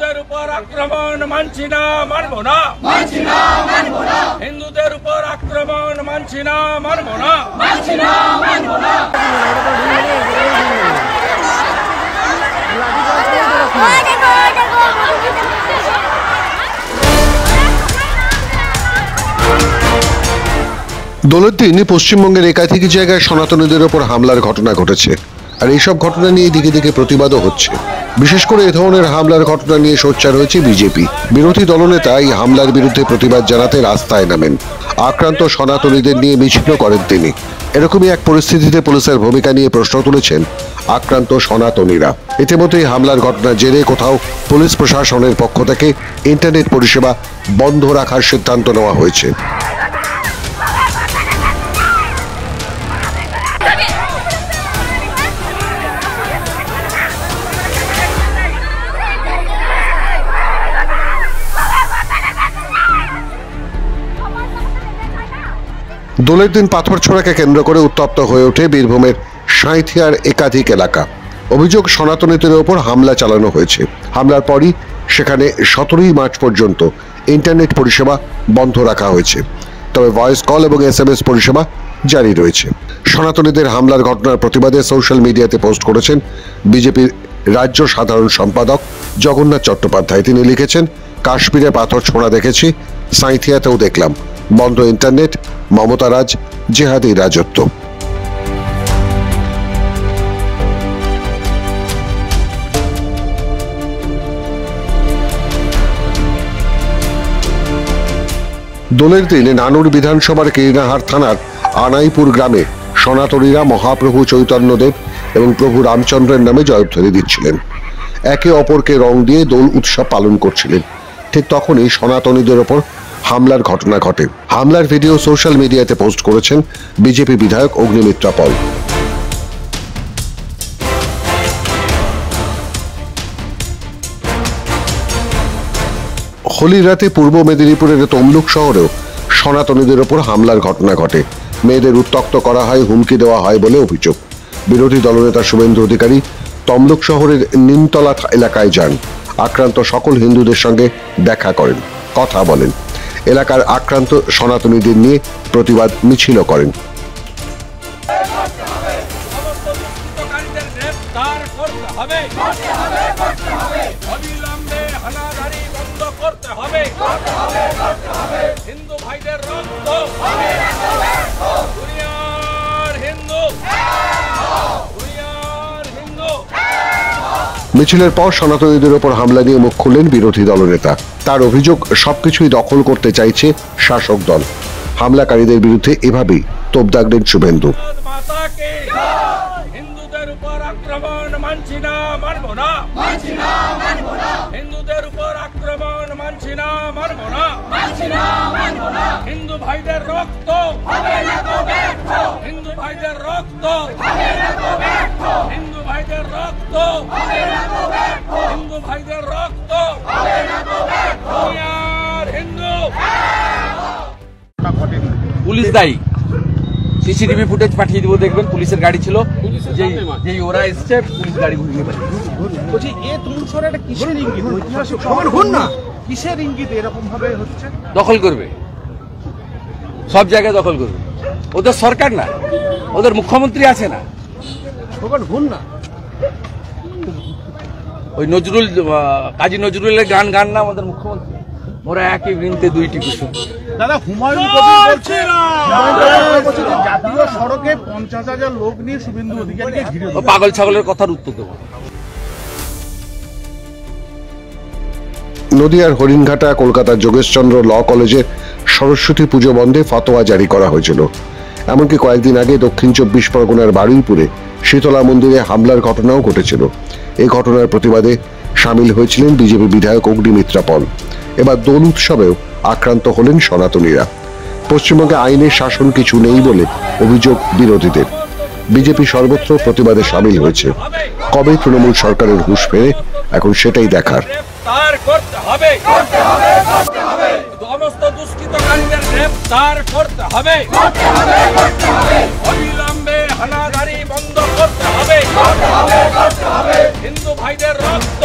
হিন্দুদের উপর আক্রমণ মানছি না, মানব না। হিন্দুদের উপর আক্রমণ মানছি না, মানব না। দোলের দিন পশ্চিমবঙ্গের একাধিক জায়গায় সনাতনীদের ওপর হামলার ঘটনা ঘটেছে, আর এইসব ঘটনা নিয়ে দিকে দিকে প্রতিবাদও হচ্ছে। বিশেষ করে এ ধরনের হামলার ঘটনা নিয়ে সোচ্চার হয়েছে বিজেপি। বিরোধী দলনেতা এই হামলার বিরুদ্ধে প্রতিবাদ জানাতে রাস্তায় নামেন। আক্রান্ত সনাতনীদের নিয়ে মিছিল করেন তিনি। এরকমই এক পরিস্থিতিতে পুলিশের ভূমিকা নিয়ে প্রশ্ন তুলেছেন আক্রান্ত সনাতনীরা। ইতিমধ্যেই হামলার ঘটনার জেরে কোথাও পুলিশ প্রশাসনের পক্ষ থেকে ইন্টারনেট পরিষেবা বন্ধ রাখার সিদ্ধান্ত নেওয়া হয়েছে। দোলের দিন পাথর ছোড়াকে কেন্দ্র করে উত্তপ্ত হয়ে ওঠে বীরভূমের সাঁইথিয়ার একাধিক এলাকা। অভিযোগ, সনাতনীদের ওপর হামলা চালানো হয়েছে। হামলার পরই সেখানে 17ই মার্চ পর্যন্ত ইন্টারনেট পরিষেবা বন্ধ রাখা হয়েছে, তবে ভয়েস কল এবং SMS পরিষেবা জারি রয়েছে। সনাতনীদের হামলার ঘটনার প্রতিবাদে সোশ্যাল মিডিয়াতে পোস্ট করেছেন বিজেপির রাজ্য সাধারণ সম্পাদক জগন্নাথ চট্টোপাধ্যায়। তিনি লিখেছেন, কাশ্মীরে পাথর ছোঁড়া দেখেছি, সাঁইথিয়াতেও দেখলাম। বন্ধ ইন্টারনেট, মমতা রাজ, জেহাদি রাজত্ব। দোলের দিনে নানুর বিধানসভার কীর্ণাহার থানার আনাইপুর গ্রামে সনাতনীরা মহাপ্রভু চৈতন্যদেব এবং প্রভু রামচন্দ্রের নামে জয়ধ্বনি দিচ্ছিলেন। একে অপরকে রং দিয়ে দোল উৎসব পালন করছিলেন। ঠিক তখনই সনাতনীদের ওপর হামলার ঘটনা ঘটে। হামলার ভিডিও সোশ্যাল মিডিয়াতে পোস্ট করেছেন বিজেপি বিধায়ক অগ্নিমিত্রা পল। হোলির রাতে পূর্ব মেদিনীপুরের তমলুক শহরেও সনাতনীদের ওপর হামলার ঘটনা ঘটে। মেয়েদের উত্ত্যক্ত করা হয়, হুমকি দেওয়া হয় বলে অভিযোগ। বিরোধী দলনেতা শুভেন্দু অধিকারী তমলুক শহরের নিমতলা এলাকায় যান। আক্রান্ত সকল হিন্দুদের সঙ্গে দেখা করেন, কথা বলেন। এলাকার আক্রান্ত সনাতনীদের নিয়ে প্রতিবাদ মিছিল করেন। মিছিলের পর সনাতনীদের ওপর হামলা নিয়ে মুখ খুললেন বিরোধী দলনেতা। তার অভিযোগ, সবকিছুই দখল করতে চাইছে শাসক দল। হামলাকারীদের বিরুদ্ধে এভাবেই তোপ দাগলেন শুভেন্দু। হিন্দুদের উপর আক্রমণ মানছি না, মানব না। হিন্দুদের উপর আক্রমণ মানছি না, মানব না। হিন্দু ভাইদের রক্ত, হিন্দু ভাইদের রক্ত, হিন্দু ভাইদের রক্ত, হিন্দু ভাইদের রক্ত, হিন্দু। পুলিশ দায়ী। সিসিটিভি ফুটেজ পাঠিয়ে দিব, দেখবেন পুলিশের গাড়ি ছিল, যেই ওরা এসছে পুলিশ গাড়ি ঘুরিয়ে বলছি এ তুলসরে একটা কিসের ইঙ্গিত? কিসের ইঙ্গিত এরকম ভাবে হচ্ছে? দখল করবে, সব জায়গায় দখল করবে। ওদের সরকার না, ওদের মুখ্যমন্ত্রী আছে না। ওই নজরুল, কাজী নজরুলের গান না আমাদের মুখ্যমন্ত্রী, মোরা একই বৃন্তে দুইটি কুসুম। দাদা, হুমায়ুন কবির বলছে জাতীয় সড়কে 50,000 লোক নিয়ে শুভেন্দু অধিকারীকে ঘিরে। পাগল ছাগলের কথার উত্তর দেবো। নদিয়ার হরিণঘাটা কলকাতার যোগেশচন্দ্র ল কলেজে সরস্বতী পুজো বন্ধে ফতোয়া জারি করা হয়েছিল। এমনকি কয়েকদিন আগে দক্ষিণ 24 পরগনার বারুইপুরে শীতলা মন্দিরে হামলার ঘটনাও ঘটেছিল। এই ঘটনার প্রতিবাদে সামিল হয়েছিলেন বিজেপি বিধায়ক অগ্নিমিত্রা পল। এবার দোল উৎসবেও আক্রান্ত হলেন সনাতনীরা। পশ্চিমবঙ্গে আইনের শাসন কিছু নেই বলে অভিযোগ বিরোধীদের। বিজেপি সর্বত্র প্রতিবাদে সামিল হয়েছে। কবে তৃণমূল সরকারের হুঁশ ফেরে, এখন সেটাই দেখার। সমস্ত দুষ্কৃতকারীদের গ্রেফতার করতে হবে, অবিলম্বে হানাদারি বন্ধ করতে হবে। হিন্দু ভাইদের রক্ত